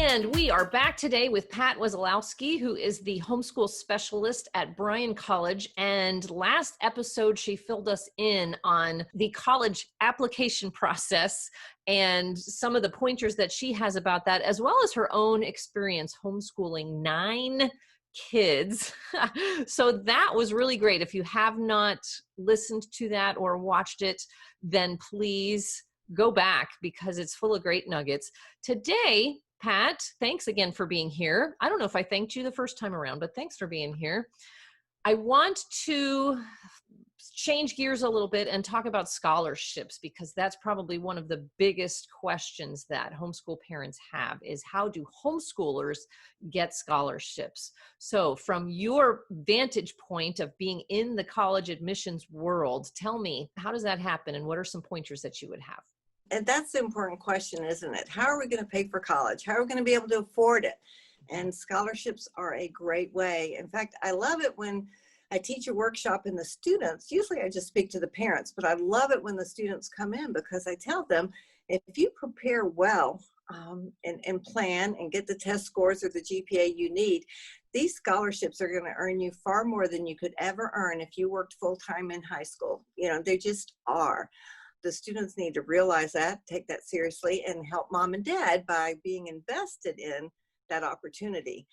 And we are back today with Pat Wesolowski, who is the homeschool specialist at Bryan College. And last episode, she filled us in on the college application process and some of the pointers that she has about that, as well as her own experience homeschooling 9 kids. So that was really great. If you have not listened to that or watched it, then please go back because it's full of great nuggets. Today, Pat, thanks again for being here. I don't know if I thanked you the first time around, but thanks for being here. I want to change gears a little bit and talk about scholarships, because that's probably one of the biggest questions that homeschool parents have is how do homeschoolers get scholarships? So from your vantage point of being in the college admissions world, tell me, how does that happen and what are some pointers that you would have? And that's the important question, isn't it? How are we going to pay for college? How are we going to be able to afford it? And scholarships are a great way. In fact, I love it when I teach a workshop and the students, usually I just speak to the parents, but I love it when the students come in because I tell them, if you prepare well and plan and get the test scores or the GPA you need, these scholarships are going to earn you far more than you could ever earn if you worked full-time in high school. You know, they just are. The students need to realize that, take that seriously, and help mom and dad by being invested in that opportunity.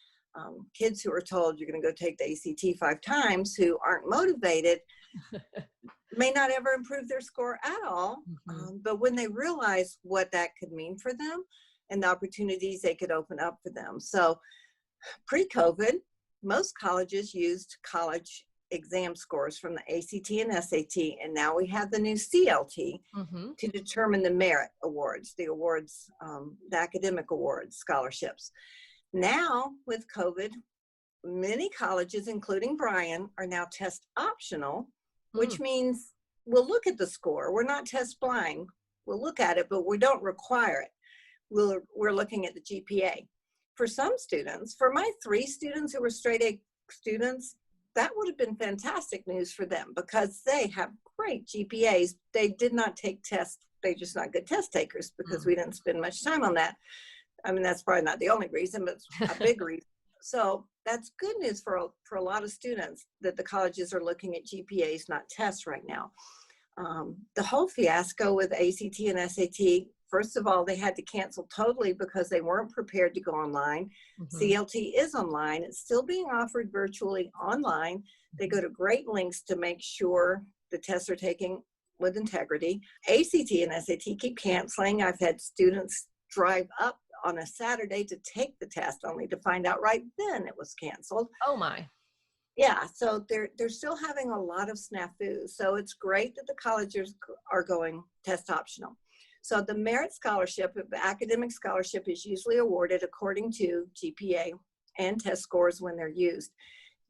Kids who are told you're going to go take the ACT 5 times who aren't motivated may not ever improve their score at all. But when they realize what that could mean for them and the opportunities they could open up for them. So pre-COVID, most colleges used college exam scores from the ACT and SAT, and now we have the new CLT to determine the merit awards, the academic awards, scholarships. Now with COVID, many colleges, including Bryan, are now test optional, which means we'll look at the score. We're not test blind. We'll look at it, but we don't require it. We're looking at the GPA. For some students, for my 3 students who were straight A students, that would have been fantastic news for them because they have great GPAs. They did not take tests. They're just not good test takers because we didn't spend much time on that. I mean, that's probably not the only reason, but it's a big reason. So that's good news for a lot of students that the colleges are looking at GPAs, not tests right now. The whole fiasco with ACT and SAT, first of all, they had to cancel totally because they weren't prepared to go online. CLT is online. It's still being offered virtually online. They go to great lengths to make sure the tests are taken with integrity. ACT and SAT keep canceling. I've had students drive up on a Saturday to take the test only to find out right then it was canceled. Oh my. Yeah, so they're still having a lot of snafus. So it's great that the colleges are going test optional. So the merit scholarship, the academic scholarship, is usually awarded according to GPA and test scores when they're used.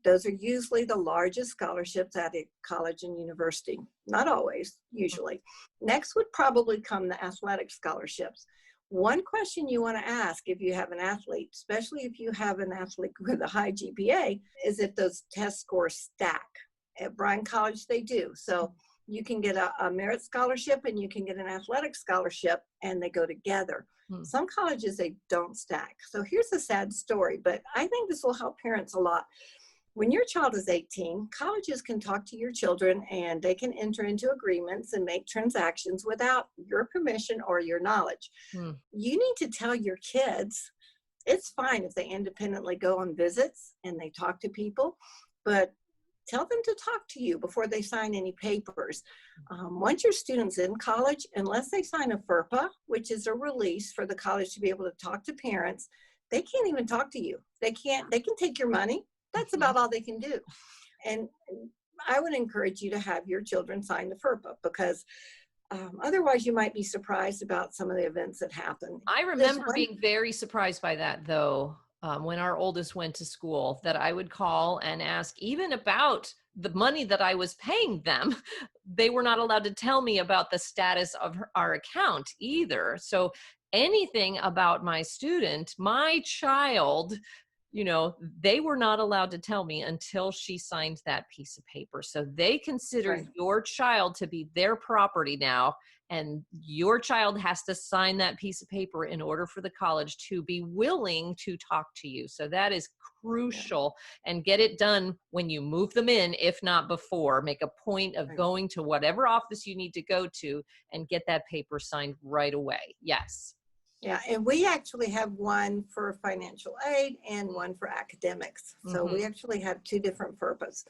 Those are usually the largest scholarships at a college and university. Not always, usually. Next would probably come the athletic scholarships. One question you want to ask if you have an athlete, especially if you have an athlete with a high GPA, is if those test scores stack. At Bryan College, they do. So you can get a merit scholarship and you can get an athletic scholarship and they go together. Some colleges, they don't stack. So here's a sad story, but I think this will help parents a lot. When your child is 18, colleges can talk to your children and they can enter into agreements and make transactions without your permission or your knowledge. You need to tell your kids, it's fine if they independently go on visits and they talk to people, but tell them to talk to you before they sign any papers. Once your student's in college, unless they sign a FERPA, which is a release for the college to be able to talk to parents, they can't even talk to you. They can take your money. That's about all they can do. And I would encourage you to have your children sign the FERPA because otherwise you might be surprised about some of the events that happen. I remember being very surprised by that though, when our oldest went to school, that I would call and ask even about the money that I was paying them. They were not allowed to tell me about the status of our account either. So anything about my student, my child, you know, they were not allowed to tell me until she signed that piece of paper. So they consider Right. your child to be their property now, and your child has to sign that piece of paper in order for the college to be willing to talk to you. So that is crucial, and get it done when you move them in, if not before. Make a point of Right. going to whatever office you need to go to and get that paper signed right away. Yes. Yeah, and we actually have one for financial aid and one for academics. So we actually have two different purposes.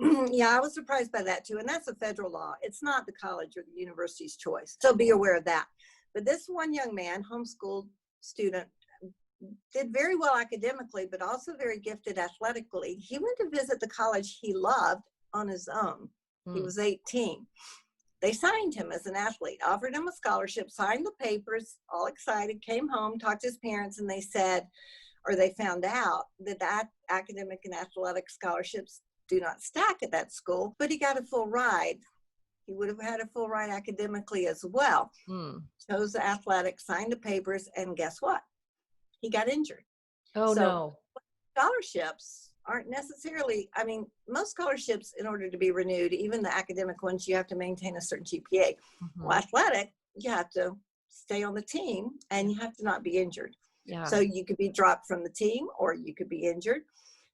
Yeah, I was surprised by that too. And that's a federal law. It's not the college or the university's choice. So be aware of that. But this one young man, homeschooled student, did very well academically, but also very gifted athletically. He went to visit the college he loved on his own. He was 18. They signed him as an athlete, offered him a scholarship, signed the papers, all excited, came home, talked to his parents, and they said, or they found out that academic and athletic scholarships do not stack at that school, but he got a full ride. He would have had a full ride academically as well. Chose the athletic, signed the papers, and guess what? He got injured. Oh, So, no. scholarships aren't necessarily, I mean, most scholarships, in order to be renewed, even the academic ones, you have to maintain a certain GPA. Well, athletic, you have to stay on the team and you have to not be injured. Yeah. So you could be dropped from the team or you could be injured.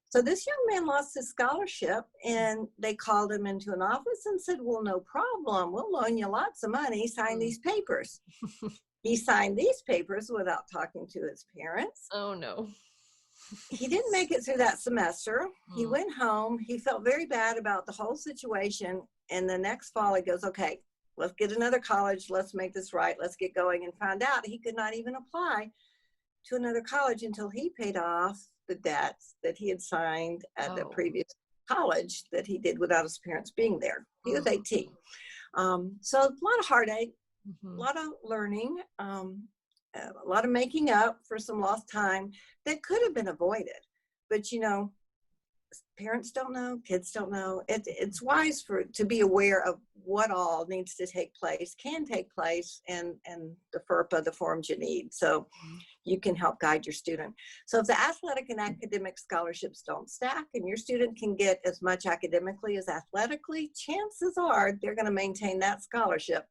So this young man lost his scholarship, and they called him into an office and said, well, no problem. We'll loan you lots of money. Sign these papers. He signed these papers without talking to his parents. Oh, no. He didn't make it through that semester. He went home. He felt very bad about the whole situation. And the next fall, he goes, okay, let's get another college. Let's make this right. Let's get going. And found out he could not even apply to another college until he paid off the debts that he had signed at the previous college that he did without his parents being there. He was 18. So a lot of heartache, a lot of learning, a lot of making up for some lost time that could have been avoided. But, you know, parents don't know, kids don't know. It's wise to be aware of what all needs to take place, can take place, and the FERPA, the forms you need, so you can help guide your student. So if the athletic and academic scholarships don't stack and your student can get as much academically as athletically, chances are they're going to maintain that scholarship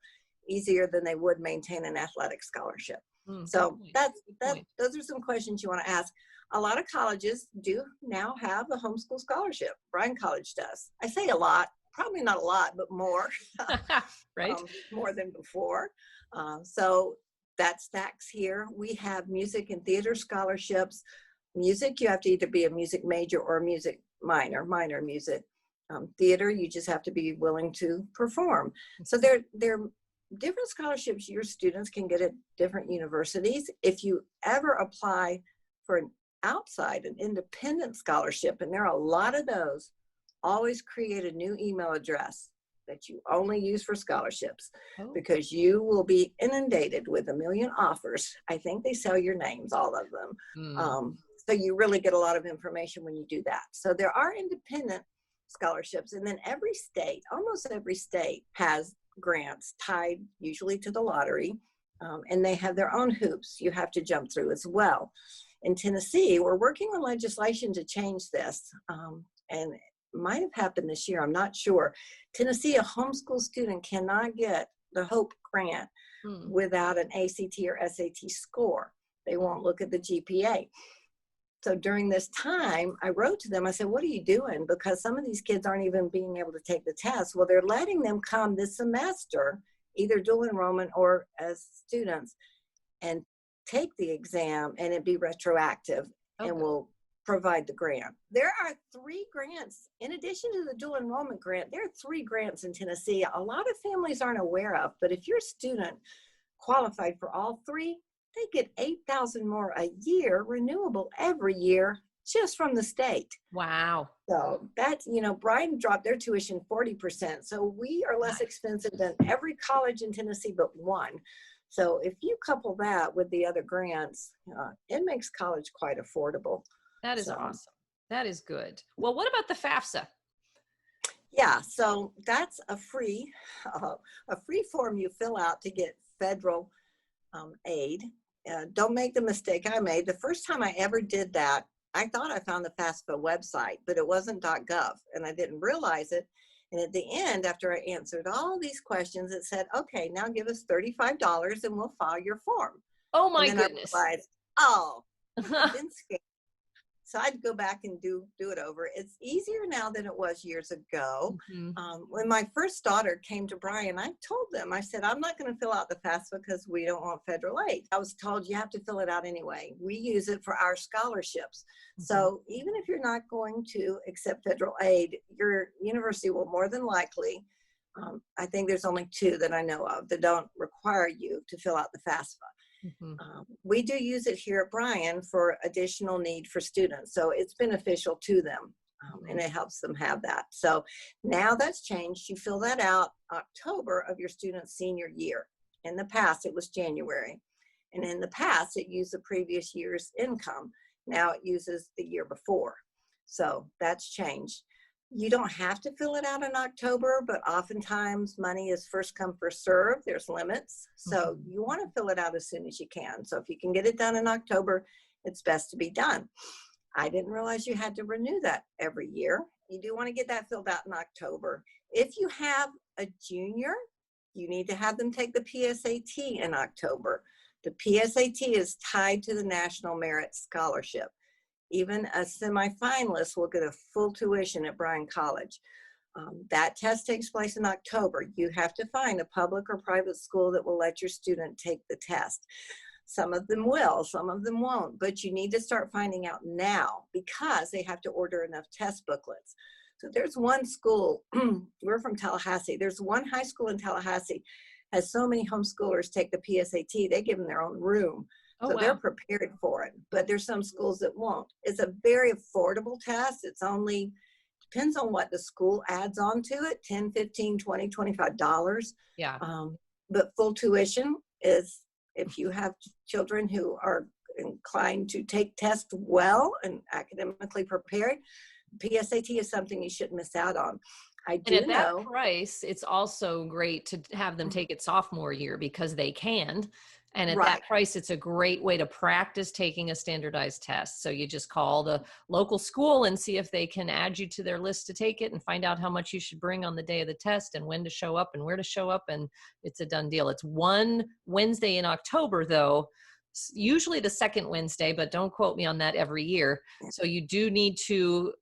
easier than they would maintain an athletic scholarship. So those are some questions you want to ask. A lot of colleges do now have a homeschool scholarship. Bryan College does. I say a lot, probably not a lot, but more, right? More than before. So that stacks here. We have music and theater scholarships. Music, you have to either be a music major or a music minor music. Theater, you just have to be willing to perform. So they're different scholarships your students can get at different universities. If you ever apply for an independent scholarship, and there are a lot of those, always create a new email address that you only use for scholarships, because you will be inundated with a million offers. I think they sell your names, all of them. So you really get a lot of information when you do that. So there are independent scholarships, and then every state, almost every state, has grants tied usually to the lottery, and they have their own hoops you have to jump through as well. In Tennessee, we're working on legislation to change this, and it might have happened this year, I'm not sure. Tennessee, a homeschool student cannot get the HOPE grant without an ACT or SAT score. They won't look at the GPA. So during this time, I wrote to them, I said, what are you doing? Because some of these kids aren't even being able to take the test. Well, they're letting them come this semester, either dual enrollment or as students, and take the exam, and it be retroactive, and we'll provide the grant. There are 3 grants. In addition to the dual enrollment grant, there are 3 grants in Tennessee a lot of families aren't aware of. But if your student qualified for all 3, they get $8,000 more a year, renewable every year, just from the state. Wow. So that's, you know, Bryan dropped their tuition 40%. So we are less expensive than every college in Tennessee but one. So if you couple that with the other grants, it makes college quite affordable. That is awesome. That is good. Well, what about the FAFSA? Yeah, so that's a free form you fill out to get federal aid. Don't make the mistake I made. The first time I ever did that, I thought I found the FAFSA website, but it wasn't .gov, and I didn't realize it. And at the end, after I answered all these questions, it said, okay, now give us $35 and we'll file your form. Oh And my then goodness. I realized, oh, I've been scared. So I'd go back and do it over. It's easier now than it was years ago. When my first daughter came to Bryan, I told them, I said, I'm not going to fill out the FAFSA because we don't want federal aid. I was told you have to fill it out anyway. We use it for our scholarships. So even if you're not going to accept federal aid, your university will more than likely, I think there's only 2 that I know of that don't require you to fill out the FAFSA. We do use it here at Bryan for additional need for students. So it's beneficial to them and it helps them have that. So now that's changed. You fill that out October of your student's senior year. In the past, it was January. And in the past, it used the previous year's income. Now it uses the year before. So that's changed. You don't have to fill it out in October, but oftentimes money is first come, first serve. There's limits. So you want to fill it out as soon as you can. So if you can get it done in October, it's best to be done. I didn't realize you had to renew that every year. You do want to get that filled out in October. If you have a junior, you need to have them take the PSAT in October. The PSAT is tied to the National Merit Scholarship. Even a semifinalist will get a full tuition at Bryan College. That test takes place in October. You have to find a public or private school that will let your student take the test. Some of them will, some of them won't, but you need to start finding out now because they have to order enough test booklets. So there's one school, we're from Tallahassee, there's one high school in Tallahassee has so many homeschoolers take the PSAT, they give them their own room. So they're prepared for it, but there's some schools that won't. It's a very affordable test. It's only, depends on what the school adds on to it, $10, $15, $20, $25. Yeah. But full tuition is, if you have children who are inclined to take tests well and academically prepared, PSAT is something you shouldn't miss out on. I do and at know. that price, it's also great to have them take it sophomore year because they can. And at that price, it's a great way to practice taking a standardized test. So you just call the local school and see if they can add you to their list to take it and find out how much you should bring on the day of the test and when to show up and where to show up. And it's a done deal. It's one Wednesday in October, though, usually the second Wednesday, but don't quote me on that every year. So you do need to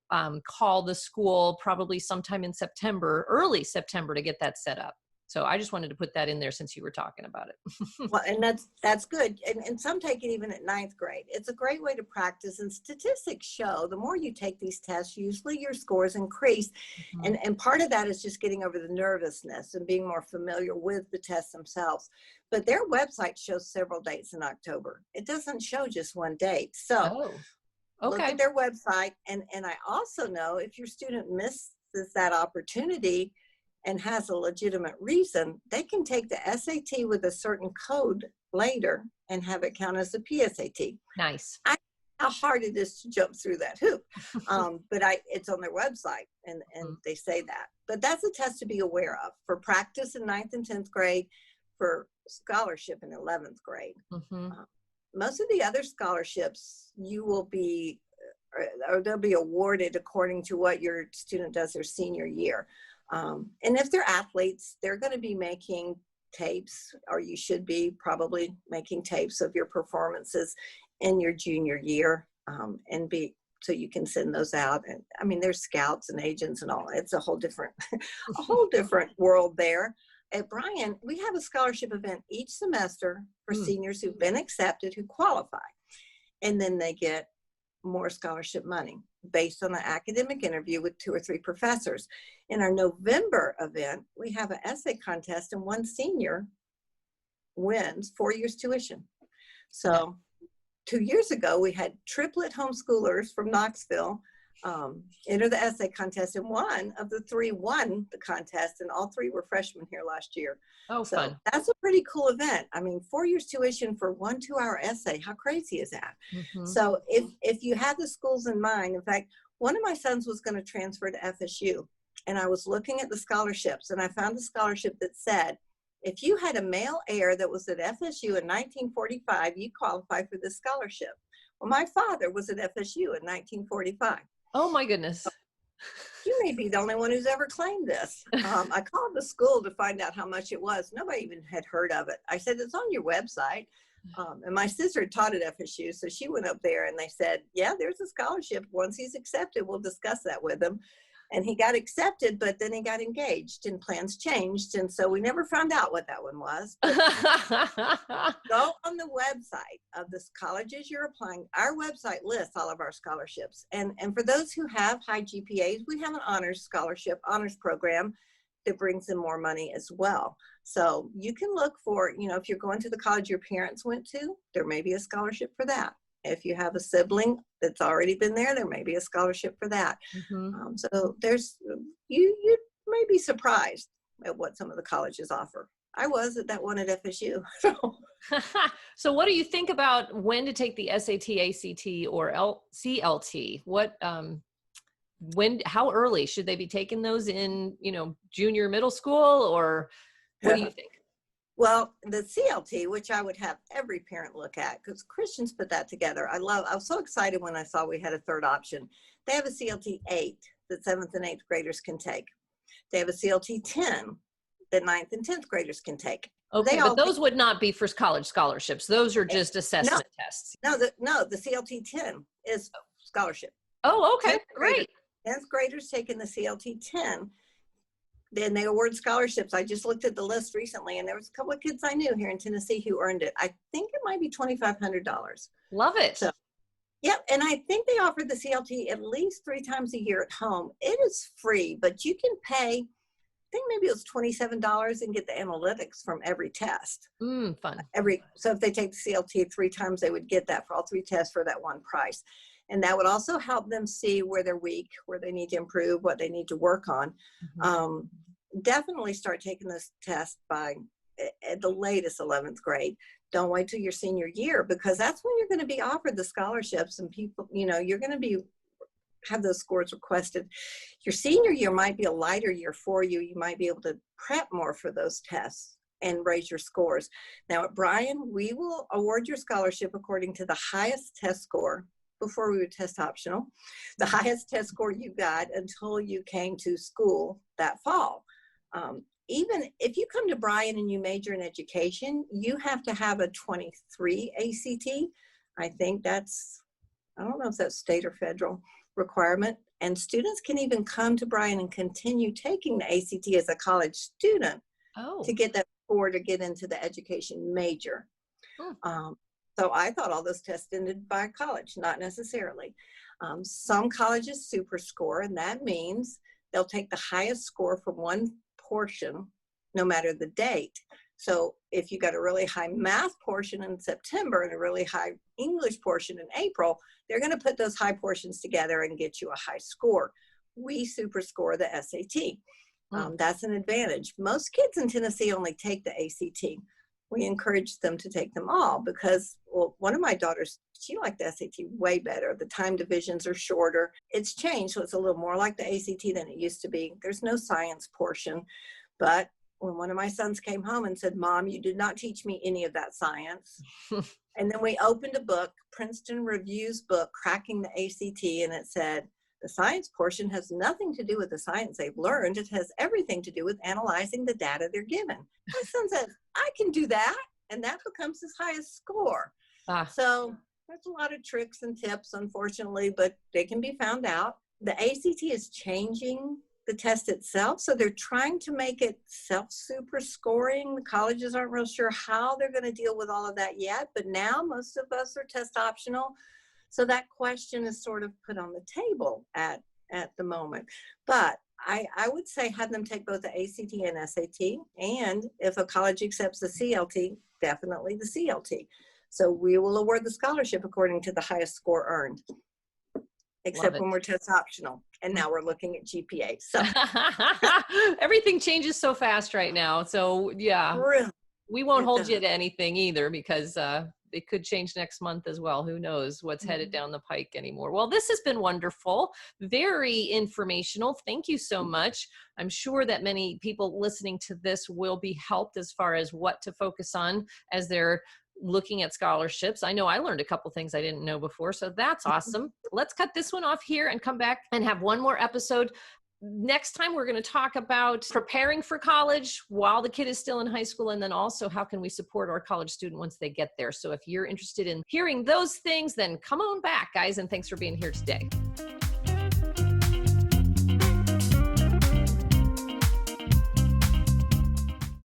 call the school probably sometime in September, early September, to get that set up. So I just wanted to put that in there since you were talking about it. Well, and that's good. And some take it even at 9th grade. It's a great way to practice. And statistics show the more you take these tests, usually your scores increase. And part of that is just getting over the nervousness and being more familiar with the tests themselves. But their website shows several dates in October. It doesn't show just one date. So look at their website. And I also know if your student misses that opportunity and has a legitimate reason, they can take the SAT with a certain code later and have it count as a PSAT. Nice. I know how hard it is to jump through that hoop, but it's on their website and they say that. But that's a test to be aware of for practice in 9th and 10th grade, for scholarship in 11th grade. Most of the other scholarships you will be, or they'll be awarded according to what your student does their senior year. And if they're athletes, they're going to be making tapes, or you should be probably making tapes of your performances in your junior year, so you can send those out. And I mean, there's scouts and agents and all. It's a whole different, world there. At Bryan, we have a scholarship event each semester for seniors who've been accepted, who qualify, and then they get more scholarship money based on an academic interview with 2 or 3 professors. In our November event, we have an essay contest, and one senior wins 4 years tuition. So 2 years ago, we had triplet homeschoolers from Knoxville enter the essay contest, and one of the 3 won the contest, and all 3 were freshmen here last year. Oh, so fun. That's a pretty cool event. I mean, 4 years tuition for 1 2-hour essay. How crazy is that? So if you have the schools in mind, in fact, one of my sons was going to transfer to FSU, and I was looking at the scholarships, and I found a scholarship that said, if you had a male heir that was at FSU in 1945, you qualify for this scholarship. Well, my father was at FSU in 1945. Oh my goodness. You may be the only one who's ever claimed this. I called the school to find out how much it was. Nobody even had heard of it. I said, it's on your website. And my sister taught at FSU, so she went up there and they said, yeah, there's a scholarship. Once he's accepted, we'll discuss that with him. And he got accepted, but then he got engaged and plans changed. And so we never found out what that one was. Go on the website of the colleges you're applying. Our website lists all of our scholarships. And for those who have high GPAs, we have an honors scholarship, honors program that brings in more money as well. So you can look for, if you're going to the college your parents went to, there may be a scholarship for that. If you have a sibling that's already been there, there may be a scholarship for that. Mm-hmm. So there's, you may be surprised at what some of the colleges offer. I was at that one at FSU. So what do you think about when to take the SAT, ACT, or CLT? How early should they be taking those in, junior, middle school, or what do you think? Well, the CLT, which I would have every parent look at, because Christians put that together. I was so excited when I saw we had a third option. They have a CLT 8 that 7th and 8th graders can take. They have a CLT 10 that 9th and 10th graders can take. Okay, but those would not be for college scholarships. Those are just assessment tests. No, the CLT 10 is scholarship. Oh, okay, great. 10th graders taking the CLT 10. Then they award scholarships. I just looked at the list recently, and there was a couple of kids I knew here in Tennessee who earned it. I think it might be $2,500. Love it. So, yeah, and I think they offer the CLT at least 3 times a year at home. It is free, but you can pay, I think maybe it was $27 and get the analytics from every test. Fun. So if they take the CLT 3 times, they would get that for all 3 tests for that one price. And that would also help them see where they're weak, where they need to improve, what they need to work on. Mm-hmm. Definitely start taking this test by at the latest 11th grade. Don't wait till your senior year, because that's when you're going to be offered the scholarships, and people, you're going to have those scores requested. Your senior year might be a lighter year for you. You might be able to prep more for those tests and raise your scores. Now at Bryan, we will award your scholarship according to the highest test score. Before we would test optional, the highest test score you got until you came to school that fall. Even if you come to Bryan and you major in education, you have to have a 23 ACT. I think I don't know if that's state or federal requirement. And students can even come to Bryan and continue taking the ACT as a college student to get that score to get into the education major. So I thought all those tests ended by college, not necessarily. Some colleges super score, and that means they'll take the highest score from one portion, no matter the date. So if you got a really high math portion in September and a really high English portion in April, they're going to put those high portions together and get you a high score. We super score the SAT. That's an advantage. Most kids in Tennessee only take the ACT. We encourage them to take them all because, one of my daughters, she liked the SAT way better. The time divisions are shorter. It's changed, so it's a little more like the ACT than it used to be. There's no science portion. But when one of my sons came home and said, Mom, you did not teach me any of that science. And then we opened a book, Princeton Review's book, Cracking the ACT, and it said, the science portion has nothing to do with the science they've learned. It has everything to do with analyzing the data they're given. My son says, I can do that. And that becomes his highest score. So there's a lot of tricks and tips, unfortunately, but they can be found out. The ACT is changing the test itself. So they're trying to make it self-super scoring. The colleges aren't real sure how they're going to deal with all of that yet. But now most of us are test optional. So that question is sort of put on the table at the moment. But I would say have them take both the ACT and SAT. And if a college accepts the CLT, definitely the CLT. So we will award the scholarship according to the highest score earned, except when we're test optional. And now we're looking at GPA. So everything changes so fast right now. So yeah, really? We won't hold you to anything either because it could change next month as well. Who knows what's headed down the pike anymore. Well, this has been wonderful, very informational. Thank you so much. I'm sure that many people listening to this will be helped as far as what to focus on as they're looking at scholarships. I know I learned a couple things I didn't know before, so that's awesome. Let's cut this one off here and come back and have one more episode. Next time, we're going to talk about preparing for college while the kid is still in high school, and then also how can we support our college student once they get there. So if you're interested in hearing those things, then come on back, guys, and thanks for being here today.